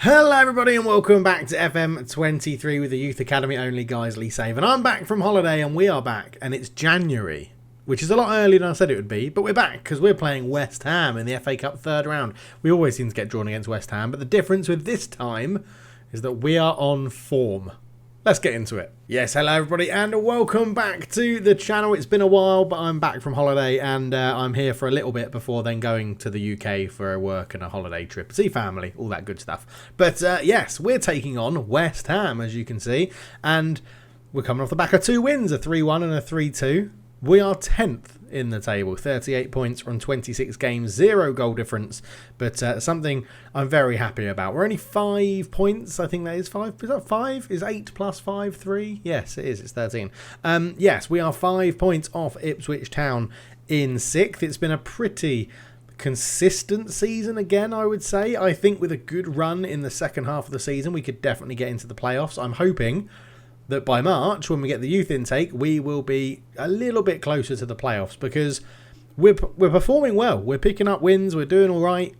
Hello everybody and welcome back to FM23 with the Youth Academy only Guiseley save. And I'm back from holiday and we are back and it's January, which is a lot earlier than I said it would be, but we're back because we're playing West Ham in the FA Cup third round. We always seem to get drawn against West Ham, but the difference with this time is that we are on form. Let's get into it. Yes, hello everybody and welcome back to the channel. It's been a while, but I'm back from holiday and I'm here for a little bit before then going to the UK for a work and a holiday trip. See family, all that good stuff. But yes, we're taking on West Ham, as you can see. And we're coming off the back of two wins, a 3-1 and a 3-2. We are 10th in the table, 38 points from 26 games, 0 goal difference, but something I'm very happy about. We're only 5 points, I think that is 5. Is that 5? Is 8 plus 5 3? Yes, it is. It's 13. Yes, we are 5 points off Ipswich Town in 6th. It's been a pretty consistent season again, I would say. I think with a good run in the second half of the season, we could definitely get into the playoffs. I'm hoping that by March, when we get the youth intake, we will be a little bit closer to the playoffs because we're performing well. We're picking up wins. We're doing all right.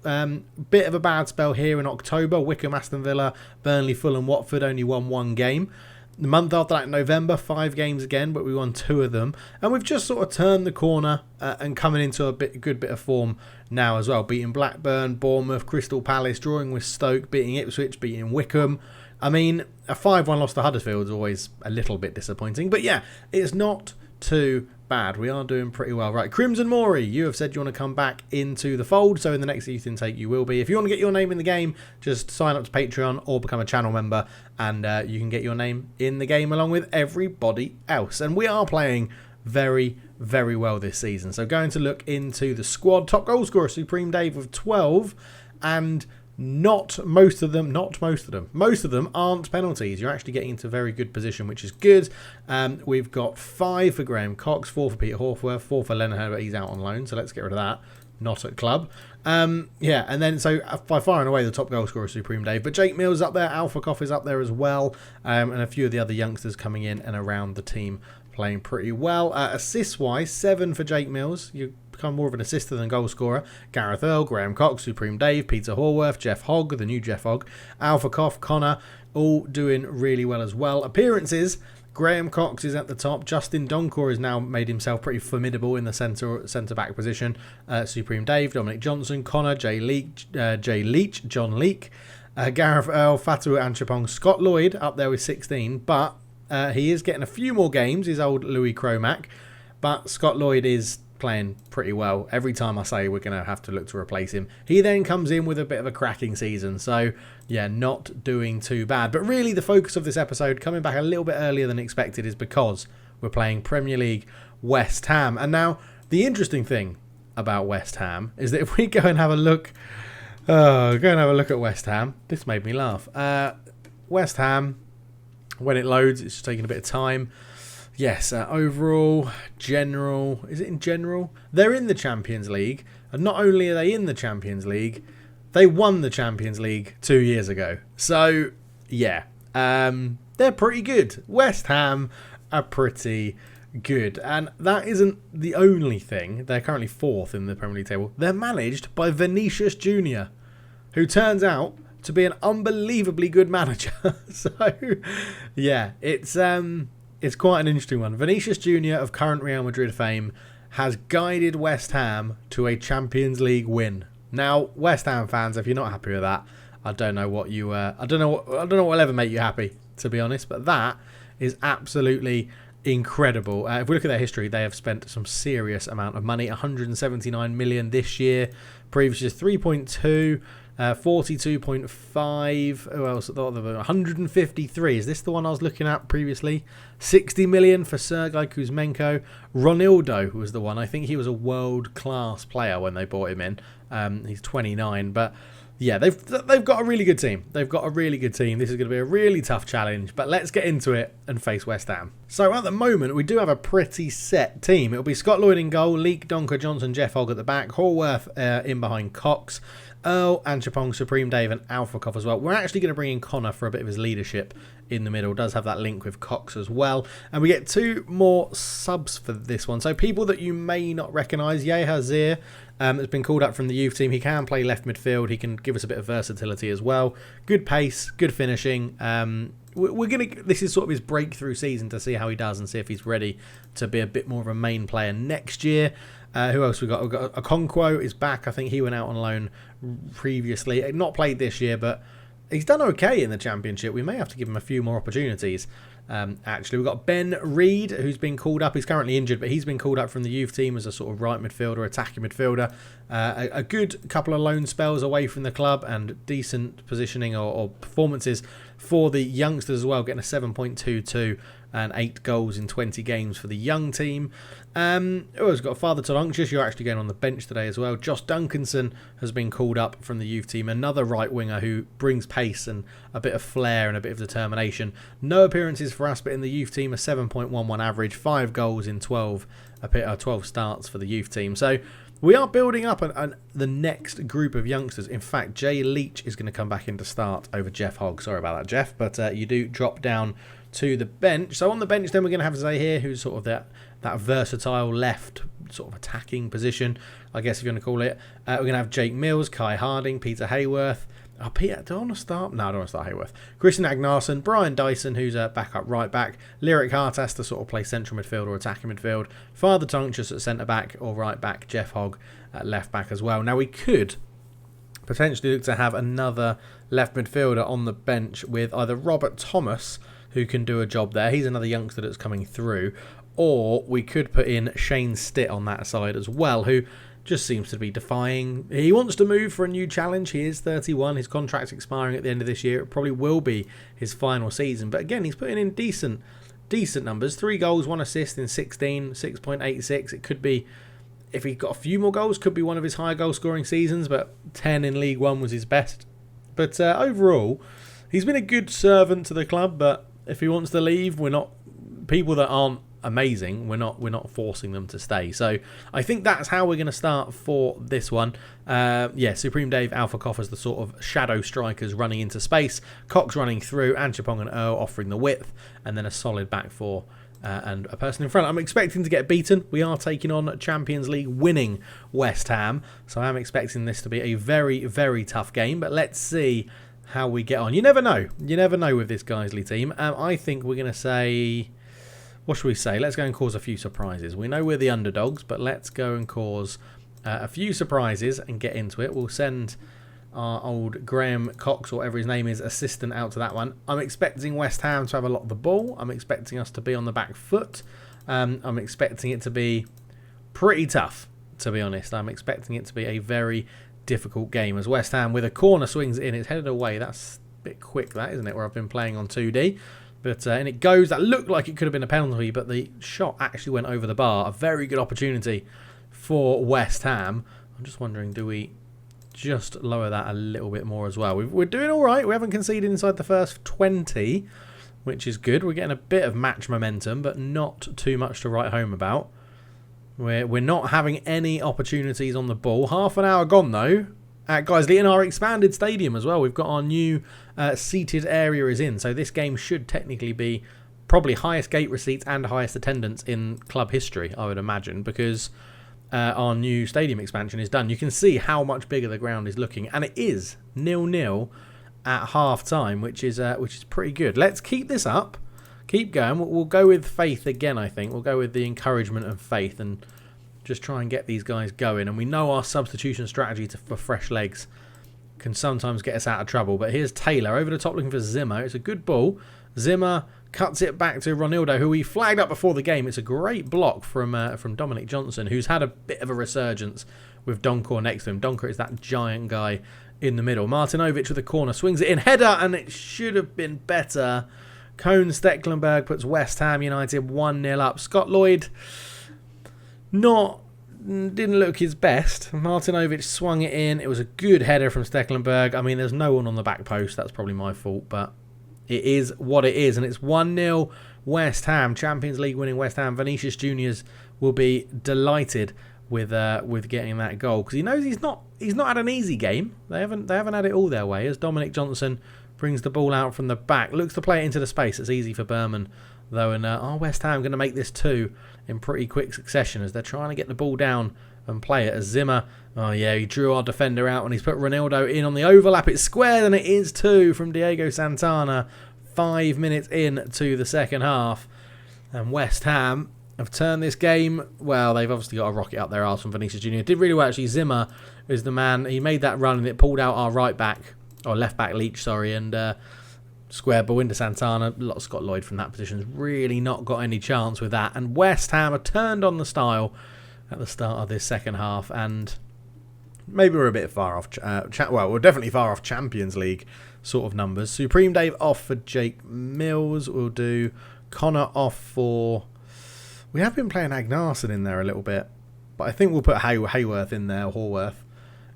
Bit of a bad spell here in October. Wycombe, Aston Villa, Burnley, Fulham, Watford only won 1 game. The month after that, November, 5 games again, but we won 2 of them. And we've just sort of turned the corner and coming into a good bit of form now as well. Beating Blackburn, Bournemouth, Crystal Palace, drawing with Stoke, beating Ipswich, beating Wycombe. I mean, a 5-1 loss to Huddersfield is always a little bit disappointing. But yeah, it's not too bad. We are doing pretty well. Right, Crimson Maury, you have said you want to come back into the fold. So in the next youth intake, you will be. If you want to get your name in the game, just sign up to Patreon or become a channel member. And you can get your name in the game along with everybody else. And we are playing very, very well this season. So going to look into the squad. Top goal scorer, Supreme Dave with 12. And most of them aren't penalties. You're actually getting into very good position, which is good. We've got 5 for Graham Cox, 4 for Peter Hawthworth, 4 for Leonard Herbert. He's out on loan, so let's get rid of that. Not at club. Yeah, and then so by far and away the top goal scorer is Supreme Dave. But Jake Mills up there, Alpha Koff is up there as well, and a few of the other youngsters coming in and around the team playing pretty well. Assists wise, 7 for Jake Mills. You become more of an assister than goal scorer. Gareth Earl, Graham Cox, Supreme Dave, Peter Horworth, Jeff Hogg, the new Jeff Hogg, Alpha Koff, Connor, all doing really well as well. Appearances, Graham Cox is at the top. Justin Donkor has now made himself pretty formidable in the centre back position. Supreme Dave, Dominic Johnson, Connor, Jay Leach, John Leake, Gareth Earl, Fatu Anchapong, Scott Lloyd up there with 16, but he is getting a few more games, his old Louis Cromack, but Scott Lloyd is playing pretty well. Every time I say we're going to have to look to replace him, he then comes in with a bit of a cracking season. So yeah, not doing too bad. But really the focus of this episode, coming back a little bit earlier than expected, is because we're playing Premier League West Ham. And now the interesting thing about West Ham is that if we go and have a look, at West Ham. This made me laugh. West Ham, when it loads, it's just taking a bit of time. Yes, overall, general, is it in general? They're in the Champions League, and not only are they in the Champions League, they won the Champions League 2 years ago. So, yeah, they're pretty good. West Ham are pretty good, and that isn't the only thing. They're currently 4th in the Premier League table. They're managed by Vinicius Jr., who turns out to be an unbelievably good manager. So, yeah, it's quite an interesting one. Vinicius Jr. of current Real Madrid fame has guided West Ham to a Champions League win. Now, West Ham fans, if you're not happy with that, I don't know what will ever make you happy, to be honest. But that is absolutely incredible. If we look at their history, they have spent some serious amount of money. 179 million this year. Previous 3.2. 42.5. Who else? 153. Is this the one I was looking at previously? 60 million for Sergei Kuzmenko. Ronaldo was the one. I think he was a world-class player when they bought him in. He's 29, but yeah, they've got a really good team. They've got a really good team. This is going to be a really tough challenge, but let's get into it and face West Ham. So at the moment, we do have a pretty set team. It'll be Scott Lloyd in goal, Leake, Donker, Johnson, Jeff Hogg at the back, Horworth in behind Cox, Earl, Anchapong, Supreme Dave and Alpha Koff as well. We're actually going to bring in Connor for a bit of his leadership in the middle. Does have that link with Cox as well. And we get 2 more subs for this one. So people that you may not recognise. Yeha Zir has been called up from the youth team. He can play left midfield. He can give us a bit of versatility as well. Good pace, good finishing. This is sort of his breakthrough season to see how he does and see if he's ready to be a bit more of a main player next year. Who else we got? We've got Okonkwo is back. I think he went out on loan previously. Not played this year, but he's done okay in the Championship. We may have to give him a few more opportunities. Actually, we've got Ben Reed, who's been called up. He's currently injured, but he's been called up from the youth team as a sort of right midfielder, attacking midfielder. A good couple of loan spells away from the club and decent positioning or performances for the youngsters as well, getting a 7.22 and 8 goals in 20 games for the young team. We've got Father Tolunctius, you're actually going on the bench today as well. Josh Duncanson has been called up from the youth team, another right winger who brings pace and a bit of flair and a bit of determination. No appearances for us, but in the youth team, a 7.11 average, 5 goals in 12 starts for the youth team. So we are building up the next group of youngsters. In fact, Jay Leach is going to come back in to start over Jeff Hogg. Sorry about that, Jeff, but you do drop down to the bench. So on the bench then we're going to have Zahir, who's sort of that versatile left sort of attacking position, I guess if you want to call it. We're going to have Jake Mills, Kai Harding, Peter Hayworth. Peter, do I want to start? No, I don't want to start Hayworth. Christian Agnarsson, Brian Dyson, who's a backup right back. Lyric Hartas to sort of play central midfield or attacking midfield. Father Tonchus at centre back or right back. Jeff Hogg at left back as well. Now we could potentially look to have another left midfielder on the bench with either Robert Thomas, who can do a job there. He's another youngster that's coming through. Or we could put in Shane Stitt on that side as well, who just seems to be defying. He wants to move for a new challenge. He is 31. His contract's expiring at the end of this year. It probably will be his final season. But again, he's putting in decent numbers. 3 goals, 1 assist in 16, 6.86. It could be, if he got a few more goals, could be one of his high goal scoring seasons. But 10 in League One was his best. But overall, he's been a good servant to the club. But if he wants to leave, we're not people that aren't amazing. We're not forcing them to stay. So I think that's how we're going to start for this one. Supreme Dave, Alpha Koff as the sort of shadow strikers running into space. Cox running through, Anchapong and Earl offering the width, and then a solid back four and a person in front. I'm expecting to get beaten. We are taking on Champions League winning West Ham, so I'm expecting this to be a very, very tough game. But let's see how we get on. You never know. You never know with this Guiseley team. I think we're going to say, what should we say? Let's go and cause a few surprises. We know we're the underdogs, but let's go and cause a few surprises and get into it. We'll send our old Graham Cox, or whatever his name is, assistant out to that one. I'm expecting West Ham to have a lot of the ball. I'm expecting us to be on the back foot. I'm expecting it to be pretty tough, to be honest. I'm expecting it to be a very difficult game, as West Ham, with a corner, swings it in. It's headed away. That's a bit quick, that, isn't it, where I've been playing on 2D. But and it goes. That looked like it could have been a penalty, but the shot actually went over the bar. A very good opportunity for West Ham. I'm just wondering, do we just lower that a little bit more as well? We're doing all right. We haven't conceded inside the first 20, which is good. We're getting a bit of match momentum, but not too much to write home about. We're not having any opportunities on the ball. Half an hour gone, though, at Guiseley, in our expanded stadium as well. We've got our new seated area is in, so this game should technically be probably highest gate receipts and highest attendance in club history, I would imagine, because our new stadium expansion is done. You can see how much bigger the ground is looking, and it is 0-0 at half time, which is pretty good. Let's keep this up, keep going. We'll go with faith again. I think we'll go with the encouragement and faith, and just try and get these guys going. And we know our substitution strategy for fresh legs can sometimes get us out of trouble. But here's Taylor over the top looking for Zimmer. It's a good ball. Zimmer cuts it back to Ronaldo, who he flagged up before the game. It's a great block from Dominic Johnson, who's had a bit of a resurgence with Donkor next to him. Donkor is that giant guy in the middle. Martinovic with a corner, swings it in, header, and it should have been better. Cone Stecklenburg puts West Ham United 1-0 up. Scott Lloyd didn't look his best. Martinovic swung it in. It was a good header from Stecklenburg. I mean, there's no one on the back post. That's probably my fault, but it is what it is. And it's 1-0 West Ham. Champions League winning West Ham. Vinicius Juniors will be delighted with getting that goal, because he knows he's not had an easy game. They haven't had it all their way, as Dominic Johnson brings the ball out from the back, looks to play it into the space. It's easy for Berman, though, and West Ham going to make this 2 in pretty quick succession, as they're trying to get the ball down and play it as Zimmer. Oh yeah, he drew our defender out and he's put Ronaldo in on the overlap. It's square and it is 2 from Diego Santana. 5 minutes in to the second half. And West Ham have turned this game. Well, they've obviously got a rocket up their arse from Vinicius Jr. It did really well actually. Zimmer is the man. He made that run and it pulled out our right back, or left back Leach, sorry, and square ball into Santana. A lot of Scott Lloyd from that position has really not got any chance with that. And West Ham have turned on the style at the start of this second half, and maybe we're a bit far off. Well, we're definitely far off Champions League sort of numbers. Supreme Dave off for Jake Mills. We'll do Connor off for... We have been playing Agnarsson in there a little bit, but I think we'll put Hayworth in there, Horworth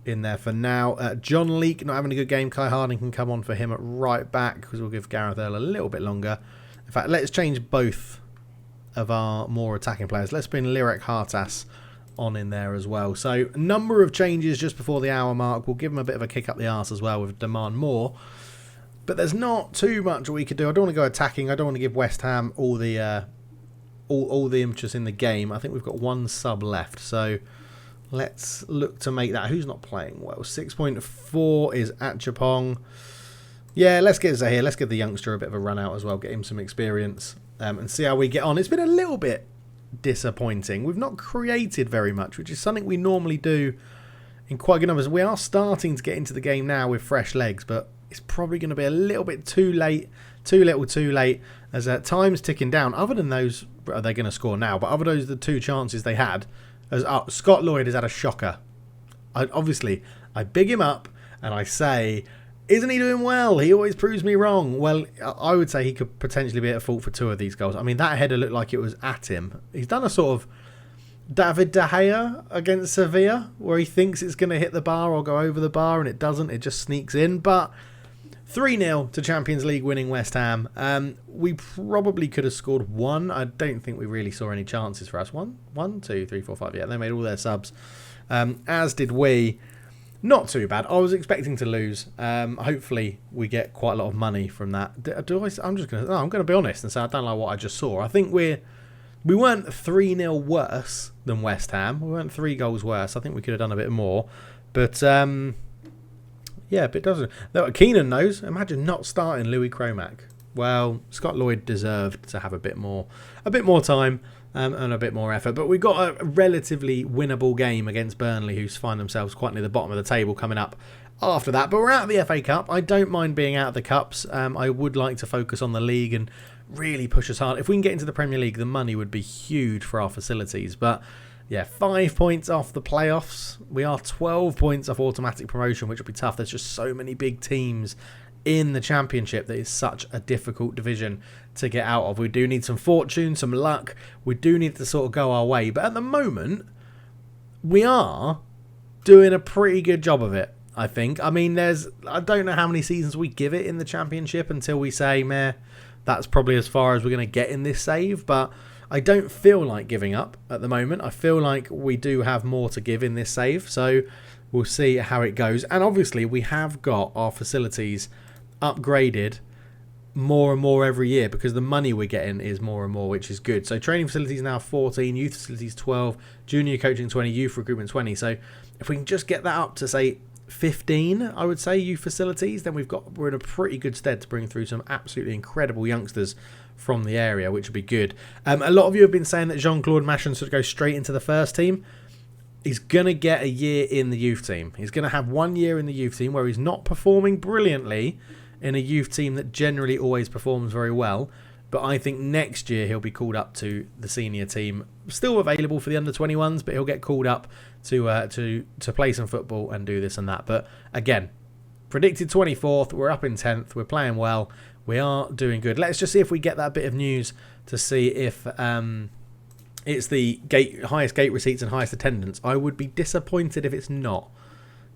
in there for now. John Leake not having a good game. Kai Harding can come on for him at right back because we'll give Gareth Earl a little bit longer. In fact, let's change both of our more attacking players. Let's bring Lirek Hartas on in there as well. So a number of changes just before the hour mark. We'll give him a bit of a kick up the arse as well with Demand More. But there's not too much we could do. I don't want to go attacking. I don't want to give West Ham all the interest in the game. I think we've got one sub left. So let's look to make that. Who's not playing well? 6.4 is Achapong. Yeah, let's get Zahir. Let's give the youngster a bit of a run out as well. Get him some experience and see how we get on. It's been a little bit disappointing. We've not created very much, which is something we normally do in quite good numbers. We are starting to get into the game now with fresh legs, but it's probably going to be a little bit too late, too little too late, as time's ticking down. Other than those, are they going to score now? But other than those, the 2 chances they had, as Scott Lloyd has had a shocker. I big him up and I say, isn't he doing well? He always proves me wrong. Well, I would say he could potentially be at fault for 2 of these goals. I mean, that header looked like it was at him. He's done a sort of David De Gea against Sevilla, where he thinks it's going to hit the bar or go over the bar, and it doesn't. It just sneaks in. But 3-0 to Champions League winning West Ham. We probably could have scored 1. I don't think we really saw any chances for us. 1, 2, 3, 4, 5. Yeah, they made all their subs. As did we. Not too bad. I was expecting to lose. Hopefully, we get quite a lot of money from that. I'm going to be honest and say I don't like what I just saw. I think we weren't 3-0 worse than West Ham. We weren't 3 goals worse. I think we could have done a bit more. But yeah, but it doesn't. Keenan knows. Imagine not starting Louis Cromack. Well, Scott Lloyd deserved to have a bit more time. And a bit more effort. But we've got a relatively winnable game against Burnley, who find themselves quite near the bottom of the table coming up after that. But we're out of the FA Cup. I don't mind being out of the Cups. I would like to focus on the league and really push us hard. If we can get into the Premier League, the money would be huge for our facilities. But yeah, 5 points off the playoffs. We are 12 points off automatic promotion, which will be tough. There's just so many big teams in the Championship that is such a difficult division to get out of. We do need some fortune, some luck. We do need to sort of go our way. But at the moment, we are doing a pretty good job of it, I think. I mean, I don't know how many seasons we give it in the Championship until we say, meh, that's probably as far as we're going to get in this save. But I don't feel like giving up at the moment. I feel like we do have more to give in this save. So we'll see how it goes. And obviously, we have got our facilities upgraded more and more every year because the money we're getting is more and more, which is good. So training facilities now 14, youth facilities 12, junior coaching 20, youth recruitment 20. So if we can just get that up to say 15, I would say, youth facilities, then we're in a pretty good stead to bring through some absolutely incredible youngsters from the area, which would be good. A lot of you have been saying that Jean-Claude Machon should go straight into the first team. He's going to get a year in the youth team. He's going to have 1 year in the youth team where he's not performing brilliantly in a youth team that generally always performs very well. But I think next year he'll be called up to the senior team. Still available for the under-21s, but he'll get called up to play some football and do this and that. But again, predicted 24th. We're up in 10th. We're playing well. We are doing good. Let's just see if we get that bit of news to see if it's the highest gate receipts and highest attendance. I would be disappointed if it's not,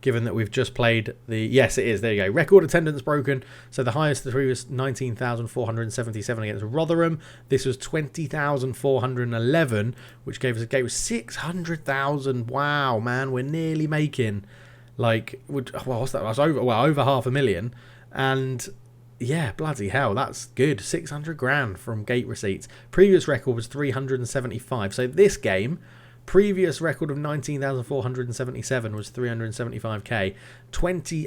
given that we've just played the... Yes, it is. There you go. Record attendance broken. So the highest of the three was 19,477 against Rotherham. This was 20,411, which gave us a gate with 600,000. Wow, man. We're nearly making, what's that? That's over 500,000. And yeah, bloody hell, that's good. 600 grand from gate receipts. Previous record was 375. So this game, Previous record of 19,477 was 375k.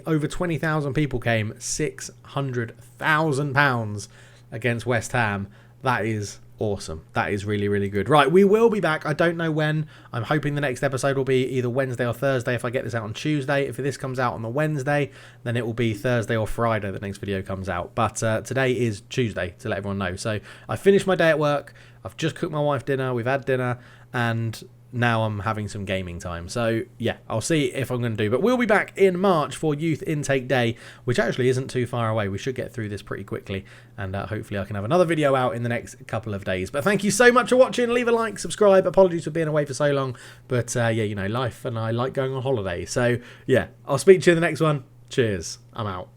Over 20,000 people came, £600,000 against West Ham. That is awesome. That is really, really good. Right, we will be back. I don't know when. I'm hoping the next episode will be either Wednesday or Thursday if I get this out on Tuesday. If this comes out on the Wednesday, then it will be Thursday or Friday the next video comes out. But today is Tuesday, to let everyone know. So I finished my day at work. I've just cooked my wife dinner. We've had dinner. And now I'm having some gaming time. So yeah, I'll see if I'm going to do. But we'll be back in March for Youth Intake Day, which actually isn't too far away. We should get through this pretty quickly, and hopefully I can have another video out in the next couple of days. But thank you so much for watching. Leave a like, subscribe. Apologies for being away for so long, but yeah, you know, life, and I like going on holiday. So yeah, I'll speak to you in the next one. Cheers. I'm out.